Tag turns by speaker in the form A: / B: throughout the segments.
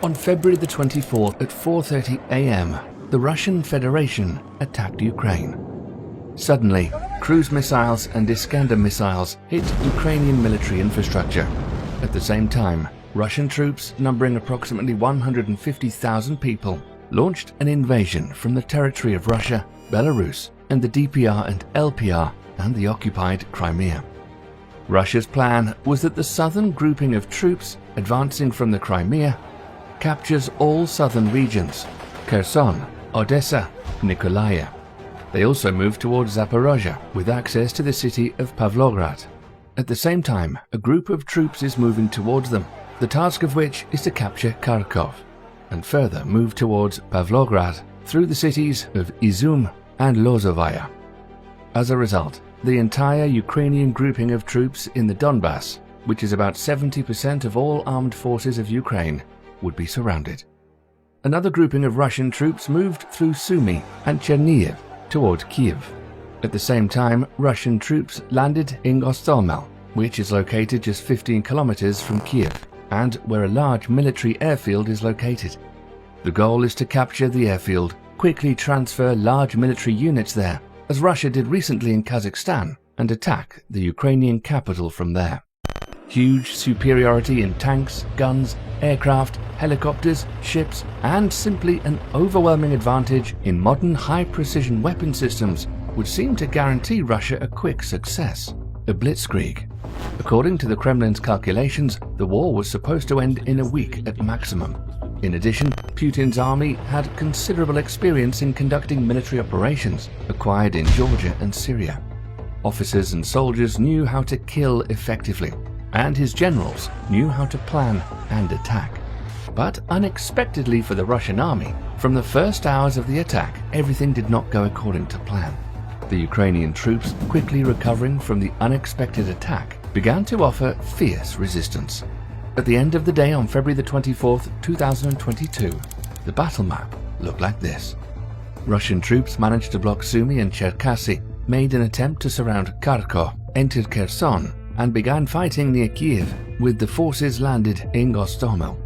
A: On February the 24th at 4:30 a.m., the Russian Federation attacked Ukraine. Suddenly, cruise missiles and Iskander missiles hit Ukrainian military infrastructure. At the same time, Russian troops, numbering approximately 150,000 people, launched an invasion from the territory of Russia, Belarus, and the DPR and LPR and the occupied Crimea. Russia's plan was that the southern grouping of troops advancing from the Crimea captures all southern regions: Kherson, Odessa, Nikolaev. They also moved towards Zaporozhye with access to the city of Pavlograd. At the same time, a group of troops is moving towards them, the task of which is to capture Kharkov, and further move towards Pavlograd through the cities of Izum and Lozovaya. As a result, the entire Ukrainian grouping of troops in the Donbass, which is about 70% of all armed forces of Ukraine, would be surrounded. Another grouping of Russian troops moved through Sumy and Chernihiv toward Kiev. At the same time, Russian troops landed in Gostomel, which is located just 15 kilometers from Kiev, and where a large military airfield is located. The goal is to capture the airfield, quickly transfer large military units there, as Russia did recently in Kazakhstan, and attack the Ukrainian capital from there. Huge superiority in tanks, guns, aircraft, helicopters, ships, and simply an overwhelming advantage in modern high-precision weapon systems would seem to guarantee Russia a quick success, a blitzkrieg. According to the Kremlin's calculations, the war was supposed to end in a week at maximum. In addition, Putin's army had considerable experience in conducting military operations acquired in Georgia and Syria. Officers and soldiers knew how to kill effectively, and his generals knew how to plan and attack. But unexpectedly for the Russian army, from the first hours of the attack, everything did not go according to plan. The Ukrainian troops, quickly recovering from the unexpected attack, began to offer fierce resistance. At the end of the day on February the 24th, 2022, the battle map looked like this. Russian troops managed to block Sumy and Cherkasy, made an attempt to surround Kharkov, entered Kherson, and began fighting near Kiev, with the forces landed in Gostomel.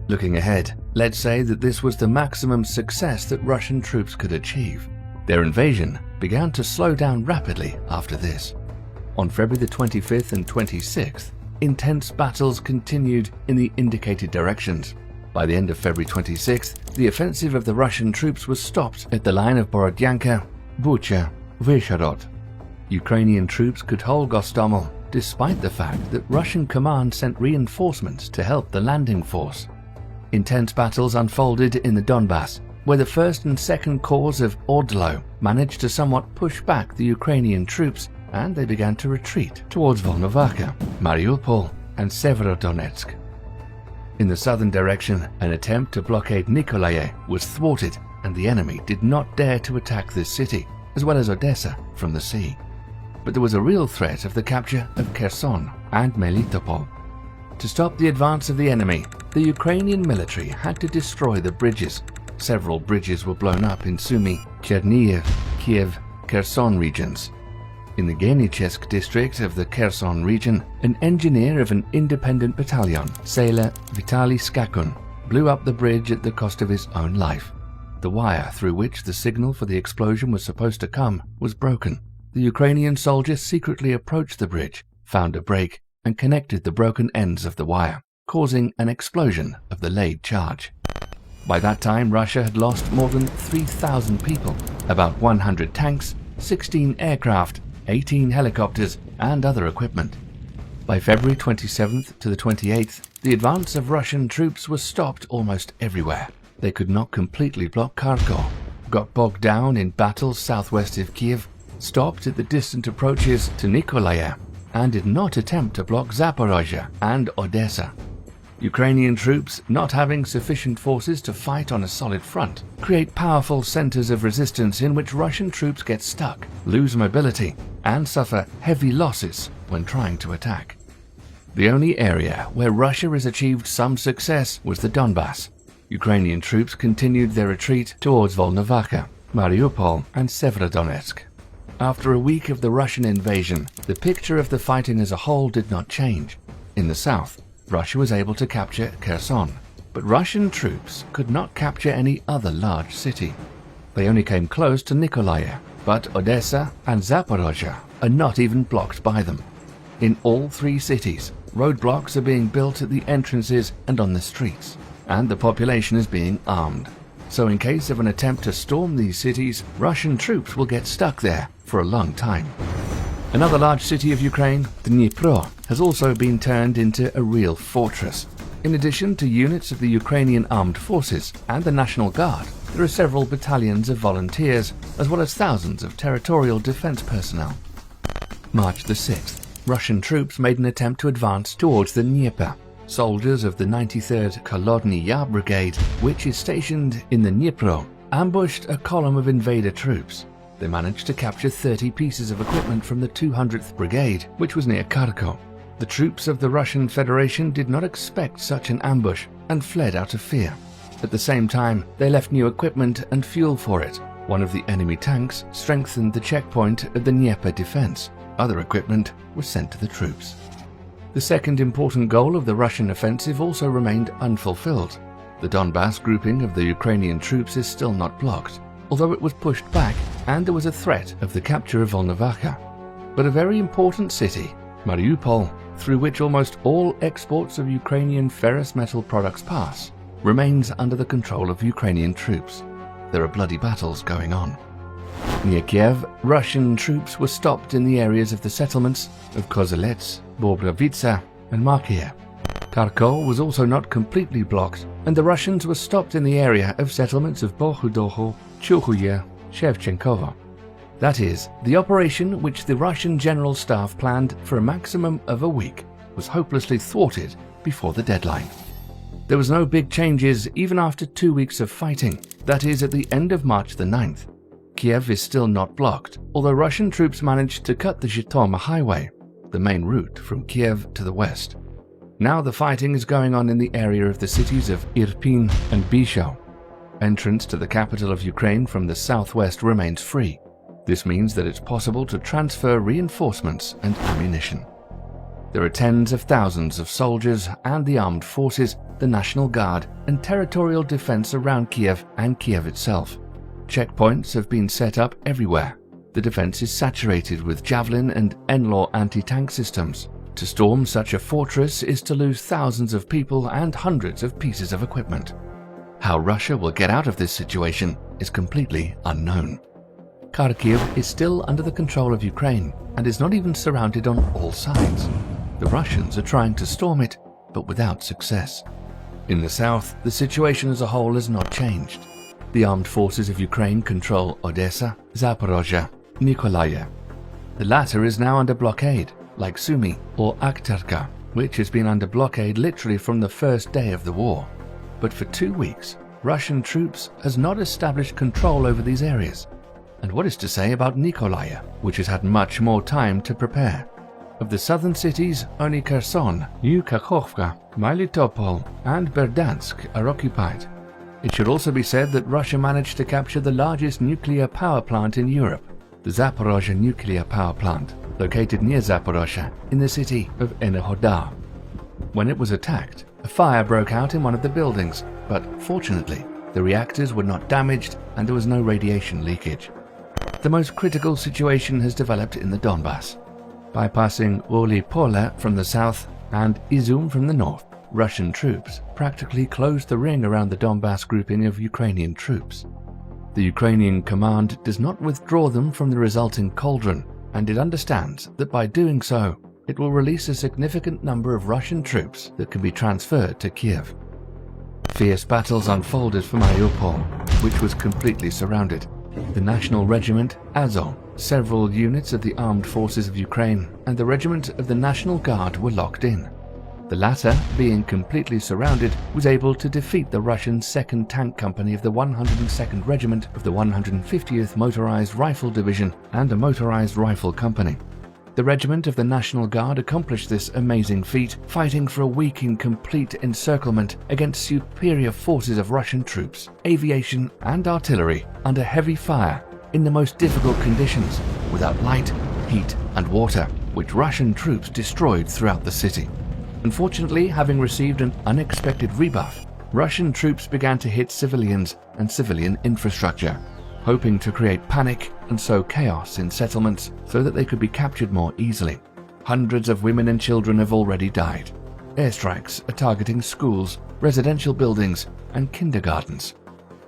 A: Looking ahead, let's say that this was the maximum success that Russian troops could achieve. Their invasion began to slow down rapidly after this. On February the 25th and 26th, intense battles continued in the indicated directions. By the end of February 26th, the offensive of the Russian troops was stopped at the line of Borodyanka, Bucha, Vyshhorod. Ukrainian troops could hold Gostomel, despite the fact that Russian command sent reinforcements to help the landing force. Intense battles unfolded in the Donbass, where the 1st and 2nd Corps of Ordlo managed to somewhat push back the Ukrainian troops, and they began to retreat towards Volnovakha, Mariupol, and Severodonetsk. In the southern direction, an attempt to blockade Nikolaev was thwarted, and the enemy did not dare to attack this city, as well as Odessa, from the sea. But there was a real threat of the capture of Kherson and Melitopol. To stop the advance of the enemy, the Ukrainian military had to destroy the bridges. Several bridges were blown up in Sumy, Chernihiv, Kiev, Kherson regions. In the Genichesk district of the Kherson region, an engineer of an independent battalion, sailor Vitaly Skakun, blew up the bridge at the cost of his own life. The wire through which the signal for the explosion was supposed to come was broken. The Ukrainian soldier secretly approached the bridge, found a break, and connected the broken ends of the wire, causing an explosion of the laid charge. By that time, Russia had lost more than 3,000 people, about 100 tanks, 16 aircraft, 18 helicopters, and other equipment. By February 27th to the 28th, the advance of Russian troops was stopped almost everywhere. They could not completely block Kharkov, got bogged down in battles southwest of Kiev, stopped at the distant approaches to Nikolaev, and did not attempt to block Zaporozhye and Odessa. Ukrainian troops, not having sufficient forces to fight on a solid front, create powerful centers of resistance in which Russian troops get stuck, lose mobility, and suffer heavy losses when trying to attack. The only area where Russia has achieved some success was the Donbass. Ukrainian troops continued their retreat towards Volnovakha, Mariupol, and Severodonetsk. After a week of the Russian invasion, the picture of the fighting as a whole did not change. In the south, Russia was able to capture Kherson. But Russian troops could not capture any other large city. They only came close to Nikolaev, but Odessa and Zaporozhye are not even blocked by them. In all three cities, roadblocks are being built at the entrances and on the streets, and the population is being armed. So in case of an attempt to storm these cities, Russian troops will get stuck there for a long time. Another large city of Ukraine, Dnipro, has also been turned into a real fortress. In addition to units of the Ukrainian Armed Forces and the National Guard, there are several battalions of volunteers, as well as thousands of territorial defense personnel. March the 6th, Russian troops made an attempt to advance towards the Dnieper. Soldiers of the 93rd Kholodny Yar Brigade, which is stationed in the Dnipro, ambushed a column of invader troops. They managed to capture 30 pieces of equipment from the 200th Brigade, which was near Kharkov. The troops of the Russian Federation did not expect such an ambush and fled out of fear. At the same time, they left new equipment and fuel for it. One of the enemy tanks strengthened the checkpoint of the Dnieper defense. Other equipment was sent to the troops. The second important goal of the Russian offensive also remained unfulfilled. The Donbass grouping of the Ukrainian troops is still not blocked, although it was pushed back and there was a threat of the capture of Volnovakha. But a very important city, Mariupol, through which almost all exports of Ukrainian ferrous metal products pass, remains under the control of Ukrainian troops. There are bloody battles going on. Near Kiev, Russian troops were stopped in the areas of the settlements of Kozelets, Bobrovitsa and Markiev. Kharkov was also not completely blocked, and the Russians were stopped in the area of settlements of Bohudoho, Chuhuye, Shevchenkovo. That is, the operation which the Russian General Staff planned for a maximum of a week was hopelessly thwarted before the deadline. There was no big changes even after 2 weeks of fighting, that is at the end of March the 9th. Kiev is still not blocked, although Russian troops managed to cut the Zhytomyr highway, the main route from Kiev to the west. Now the fighting is going on in the area of the cities of Irpin and Bishow. Entrance to the capital of Ukraine from the southwest remains free. This means that it's possible to transfer reinforcements and ammunition. There are tens of thousands of soldiers and the armed forces, the National Guard, and territorial defense around Kiev and Kiev itself. Checkpoints have been set up everywhere. The defense is saturated with Javelin and NLAW anti-tank systems. To storm such a fortress is to lose thousands of people and hundreds of pieces of equipment. How Russia will get out of this situation is completely unknown. Kharkiv is still under the control of Ukraine and is not even surrounded on all sides. The Russians are trying to storm it, but without success. In the south, the situation as a whole has not changed. The armed forces of Ukraine control Odessa, Zaporozhye, Nikolaev. The latter is now under blockade, like Sumy or Akhtarka, which has been under blockade literally from the first day of the war. But for 2 weeks, Russian troops has not established control over these areas. And what is to say about Nikolaev, which has had much more time to prepare? Of the southern cities, only Kherson, New Kakhovka, Melitopol, and Berdansk are occupied. It should also be said that Russia managed to capture the largest nuclear power plant in Europe, the Zaporozhye nuclear power plant, located near Zaporozhye in the city of Enerhodar. When it was attacked, a fire broke out in one of the buildings, but fortunately, the reactors were not damaged and there was no radiation leakage. The most critical situation has developed in the Donbass. Bypassing Wolipole from the south and Izum from the north, Russian troops practically closed the ring around the Donbass grouping of Ukrainian troops. The Ukrainian command does not withdraw them from the resulting cauldron, and it understands that by doing so, it will release a significant number of Russian troops that can be transferred to Kiev. Fierce battles unfolded for Mariupol, which was completely surrounded. The National Regiment Azov, several units of the Armed Forces of Ukraine, and the Regiment of the National Guard were locked in. The latter, being completely surrounded, was able to defeat the Russian 2nd Tank Company of the 102nd Regiment of the 150th Motorized Rifle Division and a Motorized Rifle Company. The Regiment of the National Guard accomplished this amazing feat, fighting for a week in complete encirclement against superior forces of Russian troops, aviation and artillery under heavy fire in the most difficult conditions, without light, heat and water, which Russian troops destroyed throughout the city. Unfortunately, having received an unexpected rebuff, Russian troops began to hit civilians and civilian infrastructure, hoping to create panic and sow chaos in settlements so that they could be captured more easily. Hundreds of women and children have already died. Airstrikes are targeting schools, residential buildings, and kindergartens.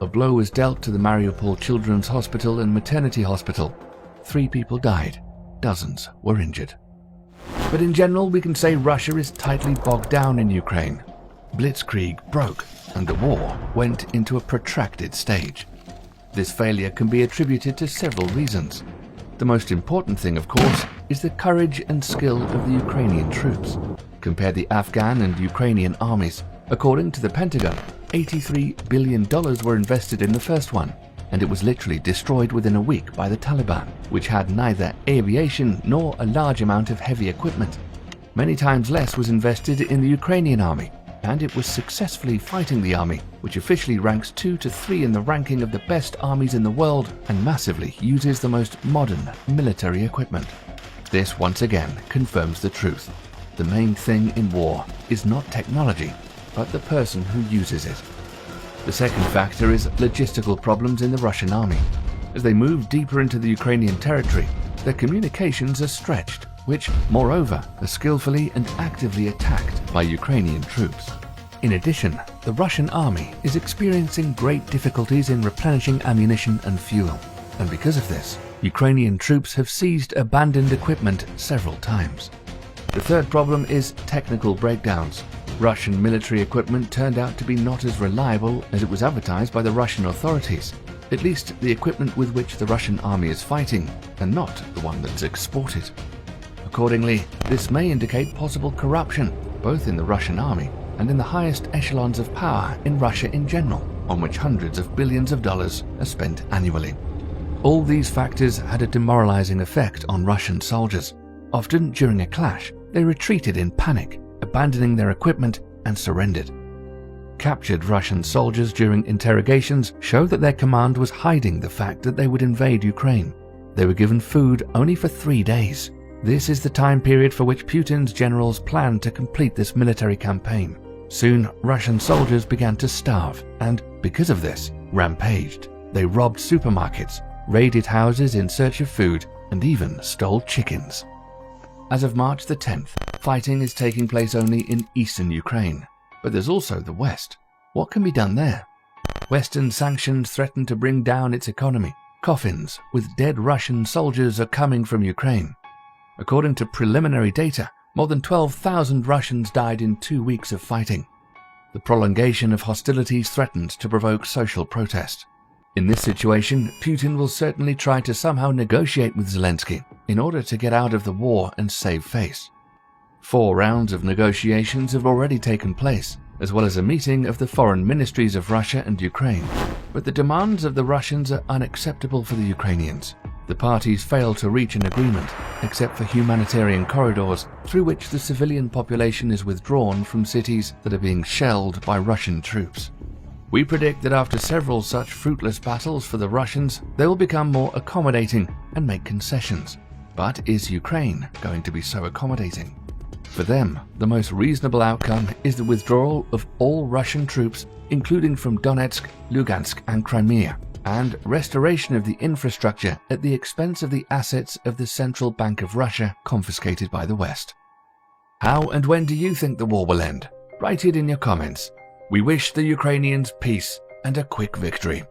A: A blow was dealt to the Mariupol Children's Hospital and Maternity Hospital. 3 people died. Dozens were injured. But in general, we can say Russia is tightly bogged down in Ukraine. Blitzkrieg broke, and the war went into a protracted stage. This failure can be attributed to several reasons. The most important thing, of course, is the courage and skill of the Ukrainian troops. Compare the Afghan and Ukrainian armies. According to the Pentagon, $83 billion were invested in the first one, and it was literally destroyed within a week by the Taliban, which had neither aviation nor a large amount of heavy equipment. Many times less was invested in the Ukrainian army, and it was successfully fighting the army, which officially ranks 2 to 3 in the ranking of the best armies in the world and massively uses the most modern military equipment. This once again confirms the truth. The main thing in war is not technology, but the person who uses it. The second factor is logistical problems in the Russian army. As they move deeper into the Ukrainian territory, their communications are stretched, which, moreover, are skillfully and actively attacked by Ukrainian troops. In addition, the Russian army is experiencing great difficulties in replenishing ammunition and fuel, and because of this, Ukrainian troops have seized abandoned equipment several times. The third problem is technical breakdowns. Russian military equipment turned out to be not as reliable as it was advertised by the Russian authorities, at least the equipment with which the Russian army is fighting, and not the one that's exported. Accordingly, this may indicate possible corruption, both in the Russian army and in the highest echelons of power in Russia in general, on which hundreds of billions of dollars are spent annually. All these factors had a demoralizing effect on Russian soldiers. Often during a clash, they retreated in panic, abandoning their equipment and surrendered. Captured Russian soldiers during interrogations show that their command was hiding the fact that they would invade Ukraine. They were given food only for 3 days. This is the time period for which Putin's generals planned to complete this military campaign. Soon, Russian soldiers began to starve and, because of this, rampaged. They robbed supermarkets, raided houses in search of food, and even stole chickens. As of March the 10th, fighting is taking place only in eastern Ukraine. But there's also the West. What can be done there? Western sanctions threaten to bring down its economy. Coffins with dead Russian soldiers are coming from Ukraine. According to preliminary data, more than 12,000 Russians died in 2 weeks of fighting. The prolongation of hostilities threatens to provoke social protest. In this situation, Putin will certainly try to somehow negotiate with Zelensky in order to get out of the war and save face. 4 rounds of negotiations have already taken place, as well as a meeting of the foreign ministries of Russia and Ukraine. But the demands of the Russians are unacceptable for the Ukrainians. The parties fail to reach an agreement, except for humanitarian corridors through which the civilian population is withdrawn from cities that are being shelled by Russian troops. We predict that after several such fruitless battles for the Russians, they will become more accommodating and make concessions. But is Ukraine going to be so accommodating? For them, the most reasonable outcome is the withdrawal of all Russian troops, including from Donetsk, Lugansk, and Crimea, and restoration of the infrastructure at the expense of the assets of the Central Bank of Russia confiscated by the West. How and when do you think the war will end? Write it in your comments. We wish the Ukrainians peace and a quick victory.